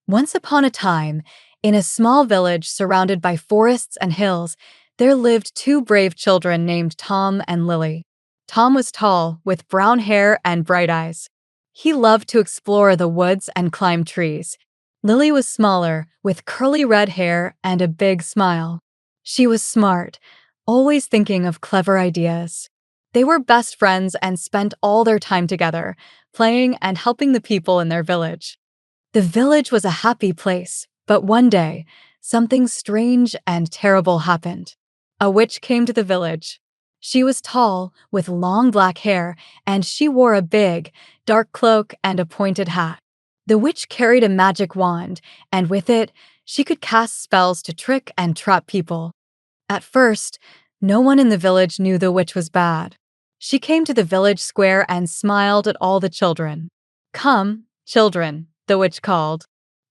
Once upon a time, in a small village surrounded by forests and hills, there lived two brave children named Tom and Lily. Tom was tall, with brown hair and bright eyes. He loved to explore the woods and climb trees. Lily was smaller, with curly red hair and a big smile. She was smart, always thinking of clever ideas. They were best friends and spent all their time together, playing and helping the people in their village. The village was a happy place, but one day, something strange and terrible happened. A witch came to the village. She was tall, with long black hair, and she wore a big, dark cloak and a pointed hat. The witch carried a magic wand, and with it, she could cast spells to trick and trap people. At first, no one in the village knew the witch was bad. She came to the village square and smiled at all the children. "Come, children," the witch called.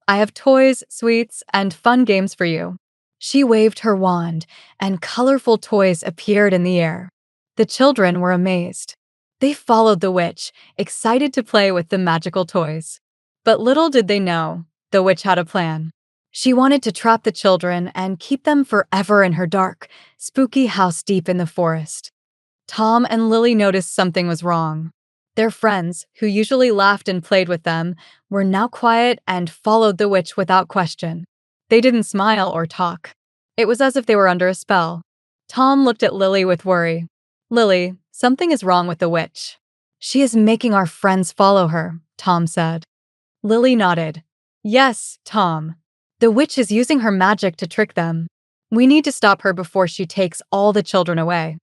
"I have toys, sweets, and fun games for you." She waved her wand, and colorful toys appeared in the air. The children were amazed. They followed the witch, excited to play with the magical toys. But little did they know, the witch had a plan. She wanted to trap the children and keep them forever in her dark, spooky house deep in the forest. Tom and Lily noticed something was wrong. Their friends, who usually laughed and played with them, were now quiet and followed the witch without question. They didn't smile or talk. It was as if they were under a spell. Tom looked at Lily with worry. "Lily, something is wrong with the witch." "She is making our friends follow her," Tom said. Lily nodded. "Yes, Tom. The witch is using her magic to trick them. We need to stop her before she takes all the children away."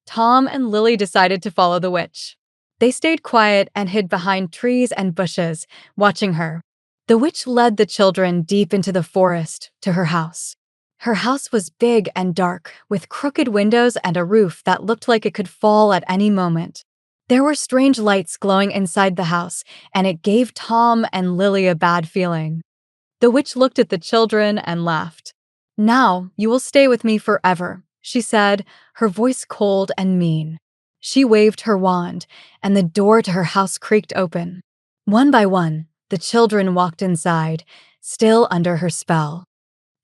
Tom and Lily decided to follow the witch. They stayed quiet and hid behind trees and bushes, watching her. The witch led the children deep into the forest, to her house. Her house was big and dark, with crooked windows and a roof that looked like it could fall at any moment. There were strange lights glowing inside the house, and it gave Tom and Lily a bad feeling. The witch looked at the children and laughed. "Now, you will stay with me forever," she said, her voice cold and mean. She waved her wand, and the door to her house creaked open. One by one, the children walked inside, still under her spell.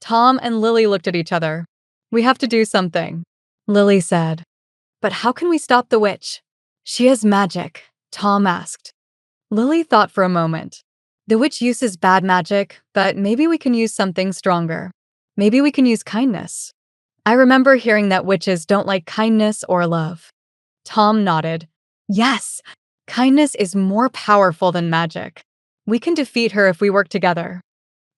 Tom and Lily looked at each other. "We have to do something," Lily said. "But how can we stop the witch?" "She has magic," Tom asked. Lily thought for a moment. "The witch uses bad magic, but maybe we can use something stronger. Maybe we can use kindness. I remember hearing that witches don't like kindness or love." Tom nodded. "Yes, kindness is more powerful than magic. We can defeat her if we work together."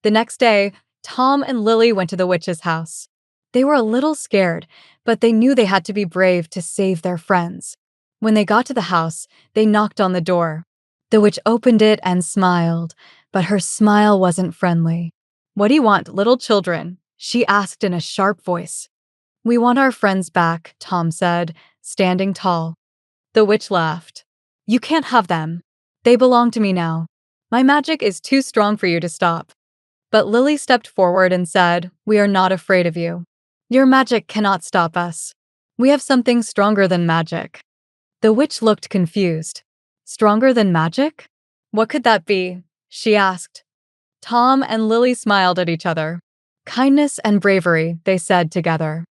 The next day, Tom and Lily went to the witch's house. They were a little scared, but they knew they had to be brave to save their friends. When they got to the house, they knocked on the door. The witch opened it and smiled, but her smile wasn't friendly. "What do you want, little children?" she asked in a sharp voice. "We want our friends back," Tom said, standing tall. The witch laughed. "You can't have them. They belong to me now. My magic is too strong for you to stop." But Lily stepped forward and said, "We are not afraid of you. Your magic cannot stop us. We have something stronger than magic." The witch looked confused. "Stronger than magic? What could that be?" she asked. Tom and Lily smiled at each other. "Kindness and bravery," they said together.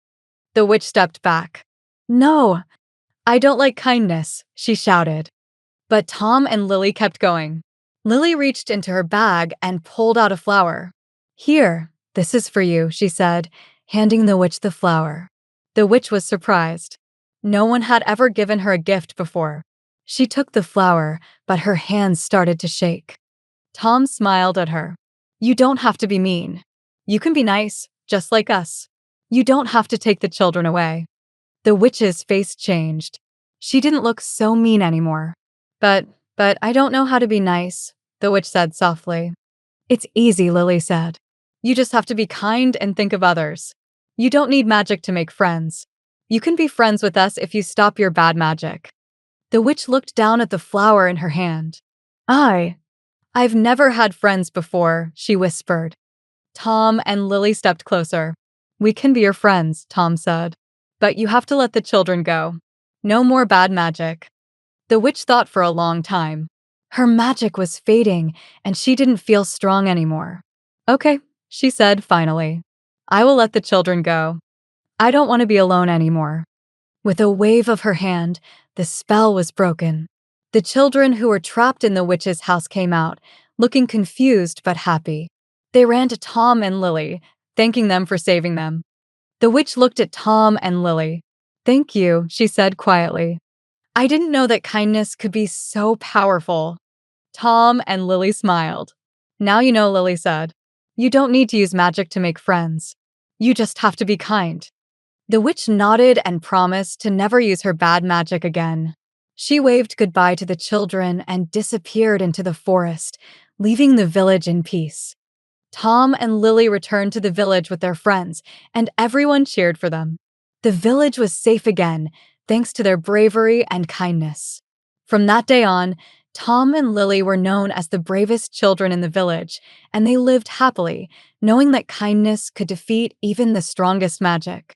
The witch stepped back. "No, I don't like kindness," she shouted. But Tom and Lily kept going. Lily reached into her bag and pulled out a flower. "Here, this is for you," she said, handing the witch the flower. The witch was surprised. No one had ever given her a gift before. She took the flower, but her hands started to shake. Tom smiled at her. "You don't have to be mean. You can be nice, just like us. You don't have to take the children away." The witch's face changed. She didn't look so mean anymore. But I don't know how to be nice," the witch said softly. "It's easy," Lily said. "You just have to be kind and think of others. You don't need magic to make friends. You can be friends with us if you stop your bad magic." The witch looked down at the flower in her hand. I've never had friends before," she whispered. Tom and Lily stepped closer. "We can be your friends," Tom said. "But you have to let the children go. No more bad magic." The witch thought for a long time. Her magic was fading, and she didn't feel strong anymore. Okay, she said finally. I will let the children go. I don't want to be alone anymore. With a wave of her hand, the spell was broken. The children who were trapped in the witch's house came out, looking confused but happy. They ran to Tom and Lily, thanking them for saving them. The witch looked at Tom and Lily. Thank you, she said quietly. I didn't know that kindness could be so powerful. Tom and Lily smiled. Now you know, Lily said. You don't need to use magic to make friends. You just have to be kind. The witch nodded and promised to never use her bad magic again. She waved goodbye to the children and disappeared into the forest, leaving the village in peace. Tom and Lily returned to the village with their friends, and everyone cheered for them. The village was safe again, thanks to their bravery and kindness. From that day on, Tom and Lily were known as the bravest children in the village, and they lived happily, knowing that kindness could defeat even the strongest magic.